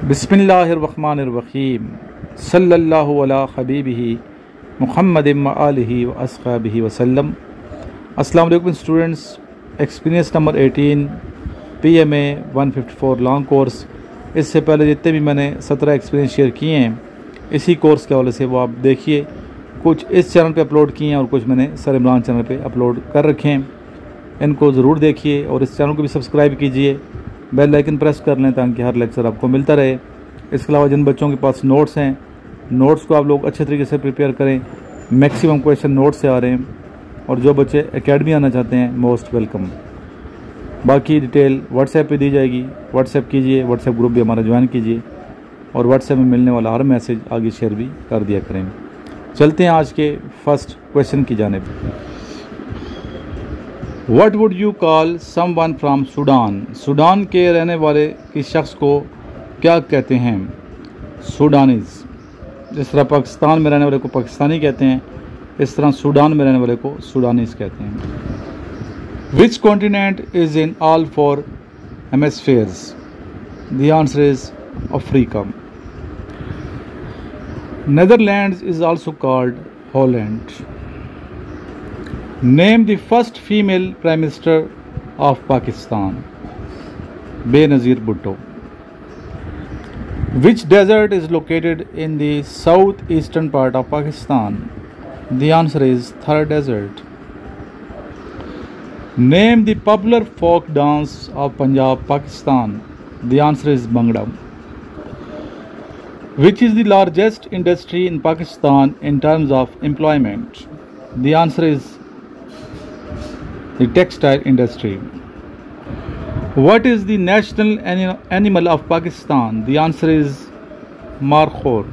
बिस्मिल्लाहिर्रहमानिर्रहीम सल्लल्लाहु अला हबीबिही मुहम्मदिन व आलिही व अस्हाबिही वसल्लम। अस्सलाम वालेकुम students. Experience number 18 PMA 154 long course. इससे पहले जितने भी मैंने 17 एक्सपीरियंस शेयर किए हैं इसी कोर्स के हवाले से वो आप देखिए। कुछ इस चैनल पे अपलोड किए हैं और कुछ मैंने सर इमरान चैनल पे अपलोड कर रखे हैं। इनको ज़रूर देखिए और इस चैनल को भी सब्सक्राइब कीजिए, बेल आइकन प्रेस कर लें ताकि हर लेक्चर आपको मिलता रहे। इसके अलावा जिन बच्चों के पास नोट्स हैं, नोट्स को आप लोग अच्छे तरीके से प्रिपेयर करें। मैक्सिमम क्वेश्चन नोट से आ रहे हैं और जो बच्चे एकेडमी आना चाहते हैं मोस्ट वेलकम। बाकी डिटेल व्हाट्सएप पे दी जाएगी, व्हाट्सएप कीजिए, व्हाट्सएप ग्रुप भी हमारा ज्वाइन कीजिए और व्हाट्सएप में मिलने वाला हर मैसेज आगे शेयर भी कर दिया करें। चलते हैं आज के फर्स्ट क्वेश्चन की जानिब। What would you call someone from Sudan? Sudan के रहने वाले किस शख्स को क्या कहते हैं? सूडानीज़। जिस तरह पाकिस्तान में रहने वाले को पाकिस्तानी कहते हैं, इस तरह सूडान में रहने वाले को सूडानीज़ कहते हैं। Which continent is in all four hemispheres? The answer is Africa. Netherlands is also called Holland. Name the first female Prime Minister of Pakistan. Benazir Bhutto. Which desert is located in the southeastern part of Pakistan? The answer is Thar Desert. Name the popular folk dance of Punjab, Pakistan. The answer is Bhangra. Which is the largest industry in Pakistan in terms of employment? The answer is the textile industry. What is the national animal of Pakistan? The answer is markhor.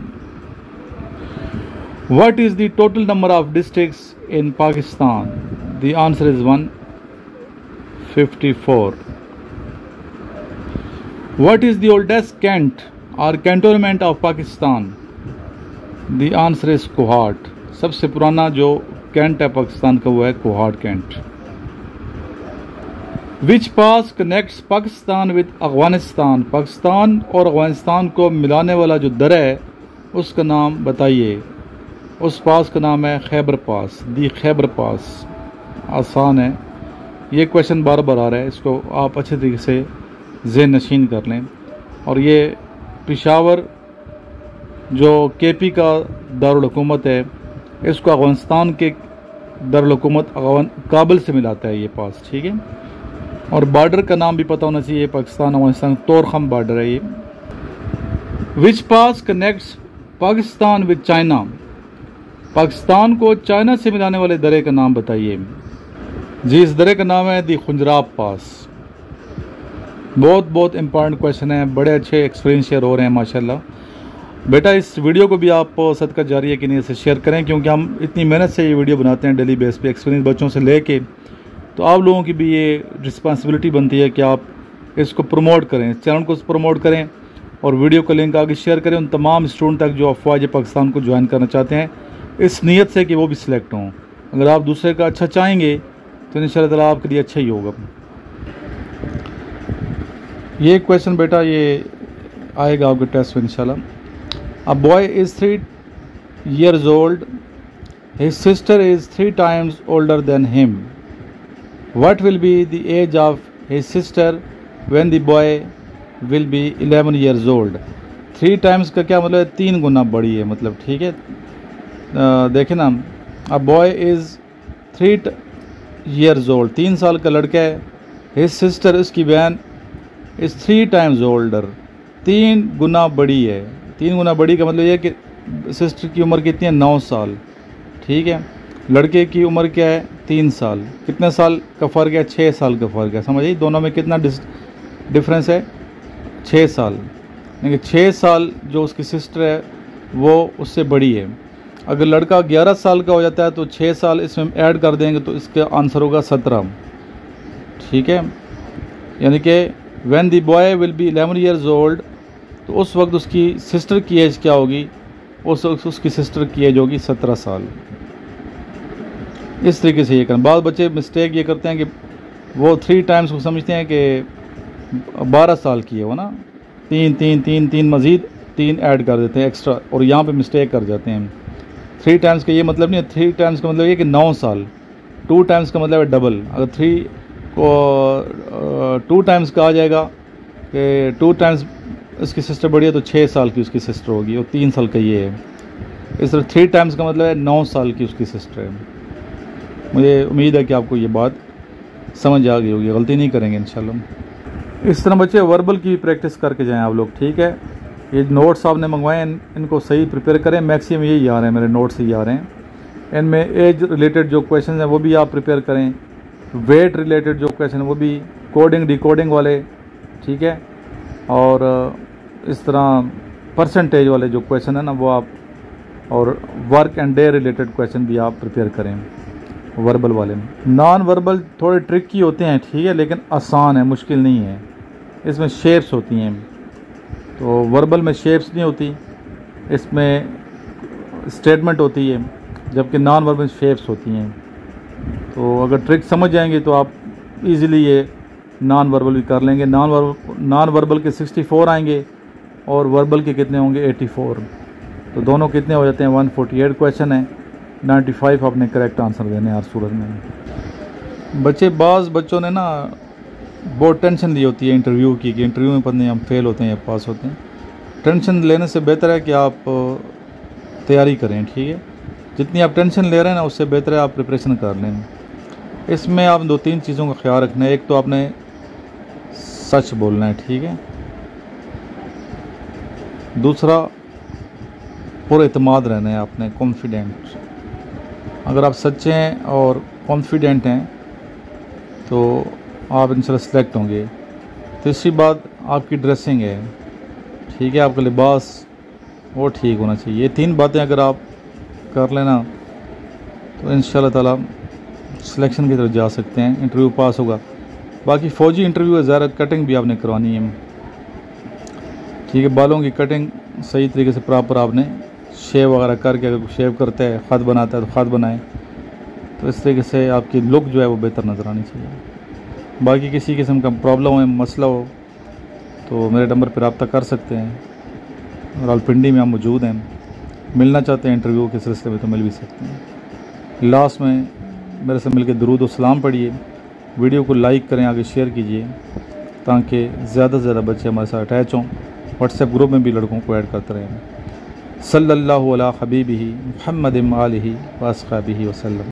What is the total number of districts in Pakistan? The answer is 154. What is the oldest cant or cantonment of Pakistan? The answer is Kohat. सबसे पुराना जो cantt है पाकिस्तान का वो है Kohat cantt. Which pass connects Pakistan with Afghanistan? Pakistan और अफगानिस्तान को मिलाने वाला जो दर है उसका नाम बताइए। उस पास का नाम है खैबर पास। दी खैबर पास। आसान है, ये क्वेश्चन बार बार आ रहा है, इसको आप अच्छे तरीके से ज़हन नशीन कर लें। और ये पेशावर जो KP का दारुल हुकूमत है, इसको अफगानिस्तान के दारुल हुकूमत काबुल से मिलाता है ये पास, ठीक है। और बॉर्डर का नाम भी पता होना चाहिए, पाकिस्तान अफगानिस्तान तोरखम बॉर्डर है ये। Which pass connects Pakistan with China? Pakistan को चाइना से मिलाने वाले दरे का नाम बताइए। जी, इस दरे का नाम है दी खुंजराब पास। बहुत इंपॉर्टेंट क्वेश्चन है, बड़े अच्छे एक्सपीरियंस शेयर हो रहे हैं माशाल्लाह। बेटा इस वीडियो को भी आप सदका जारिया की नीयत से शेयर करें, क्योंकि हम इतनी मेहनत से ये वीडियो बनाते हैं डेली बेस पे, एक्सपीरियंस बच्चों से लेके, तो आप लोगों की भी ये रिस्पांसिबिलिटी बनती है कि आप इसको प्रमोट करें, चैनल को प्रमोट करें और वीडियो का लिंक आगे शेयर करें उन तमाम स्टूडेंट तक जो अफवाज पाकिस्तान को ज्वाइन करना चाहते हैं, इस नीयत से कि वो भी सिलेक्ट हों। अगर आप दूसरे का अच्छा चाहेंगे तो इंशाअल्लाह ताला आपके लिए अच्छा ही होगा। ये क्वेश्चन बेटा ये आएगा आपके टेस्ट में इंशाल्लाह। A boy is 3 years old, his sister is 3 times older than him. What will be the age of his sister when the boy will be 11 years old? 3 times का क्या मतलब है? 3 गुना बड़ी है, मतलब ठीक है। देखें ना, a boy is 3 years old, 3 साल का लड़का है। हिज सिस्टर, उसकी बहन, इज़ 3 times older, 3 गुना बड़ी है। 3 गुना बड़ी का मतलब ये कि सिस्टर की उम्र कितनी है? 9 साल, ठीक है। लड़के की उम्र क्या है? 3 साल। कितने साल का फ़र्क है? 6 साल का फ़र्क है। समझिए दोनों में कितना डिफरेंस है? 6 साल। लेकिन 6 साल जो उसकी सिस्टर है वो उससे बड़ी है। अगर लड़का 11 साल का हो जाता है तो 6 साल इसमें ऐड कर देंगे तो इसका आंसर होगा 17, ठीक है। यानी कि when the boy will be 11 years old, तो उस वक्त उसकी सिस्टर की एज क्या होगी? उस वक्त उसकी सिस्टर की एज होगी 17 साल। इस तरीके से ये करना। बाद बच्चे मिस्टेक ये करते हैं कि वो 3 times को समझते हैं कि 12 साल की है वो ना, तीन मज़ीद 3 ऐड कर देते हैं एक्स्ट्रा, और यहाँ पे मिस्टेक कर जाते हैं। 3 टाइम्स का ये मतलब नहीं है, 3 टाइम्स का मतलब ये कि 9 साल, 2 टाइम्स का मतलब है डबल। अगर 3 को 2 टाइम्स का आ जाएगा कि 2 टाइम्स इसकी सिस्टर बड़ी है तो 6 साल की उसकी सिस्टर होगी, और 3 साल का ये है। इस तरह 3 टाइम्स का मतलब है 9 साल की उसकी सिस्टर है। मुझे उम्मीद है कि आपको ये बात समझ आ गई होगी, गलती नहीं करेंगे इंशाल्लाह। इस तरह बच्चे वर्बल की प्रैक्टिस करके जाएं आप लोग, ठीक है। ये नोट्स आपने मंगवाए हैं, इनको सही प्रिपेयर करें। मैक्सिमम यही आ रहे हैं, मेरे नोट्स ही आ रहे हैं। इनमें एज रिलेटेड जो क्वेश्चन हैं वो भी आप प्रिपेयर करें, वेट रिलेटेड जो क्वेश्चन है वो भी, कोडिंग डिकोडिंग वाले, ठीक है। और इस तरह परसेंटेज वाले जो क्वेश्चन है ना वो आप, और work and day related question भी आप प्रिपेयर करें वर्बल वाले में। नॉन वर्बल थोड़े ट्रिकी होते हैं, ठीक है, लेकिन आसान है, मुश्किल नहीं है। इसमें शेप्स होती हैं, तो वर्बल में शेप्स नहीं होती, इसमें स्टेटमेंट होती है, जबकि नॉन वर्बल शेप्स होती हैं। तो अगर ट्रिक समझ जाएंगे तो आप इजीली ये नॉन वर्बल भी कर लेंगे। नॉन वर्बल के 64 आएंगे और वर्बल के कितने होंगे 84, तो दोनों कितने हो जाते हैं 148 क्वेश्चन है, 95 आपने करेक्ट आंसर देने हर सूरत में। बाज़ बच्चों ने ना बहुत टेंशन ली होती है इंटरव्यू की, कि इंटरव्यू में पता नहीं हम फेल होते हैं या पास होते हैं। टेंशन लेने से बेहतर है कि आप तैयारी करें, ठीक है। जितनी आप टेंशन ले रहे हैं ना उससे बेहतर है आप प्रिपरेशन कर लें। इसमें आप 2-3 चीज़ों का ख्याल रखना है। एक तो आपने सच बोलना है, ठीक है। दूसरा पूरा एतमाद रहना है, आपने कॉन्फिडेंट। अगर आप सच्चे हैं और कॉन्फिडेंट हैं तो आप इंशाल्लाह सेलेक्ट होंगे। तीसरी बात आपकी ड्रेसिंग है, ठीक है, आपका लिबास वो ठीक होना चाहिए। ये 3 बातें अगर आप कर लेना तो इंशाल्लाह ताला सिलेक्शन की तरफ जा सकते हैं, इंटरव्यू पास होगा। बाकी फ़ौजी इंटरव्यू है, ज़्यादा कटिंग भी आपने करवानी है, ठीक है। बालों की कटिंग सही तरीके से प्रॉपर आपने शेव वगैरह करके, अगर शेव करता है ख़त बनाता है तो ख़त बनाए, तो इस तरीके से आपकी लुक जो है वो बेहतर नज़र आनी चाहिए। बाकी किसी किस्म का प्रॉब्लम हो, मसला हो तो मेरे नंबर पर रब्ता कर सकते हैं। रावलपिंडी में हम मौजूद हैं, मिलना चाहते हैं इंटरव्यू के सिलसिले में तो मिल भी सकते हैं। लास्ट में मेरे से मिलकर दुरूद और सलाम पढ़िए, वीडियो को लाइक करें, आगे शेयर कीजिए ताकि ज़्यादा से ज़्यादा बच्चे हमारे साथ अटैच हों। व्हाट्सएप ग्रुप में भी लड़कों को ऐड करते रहें। सल्लल्लाहु अला हबीबिही मुहम्मद आलिही व अस्हाबिही वसल्लम।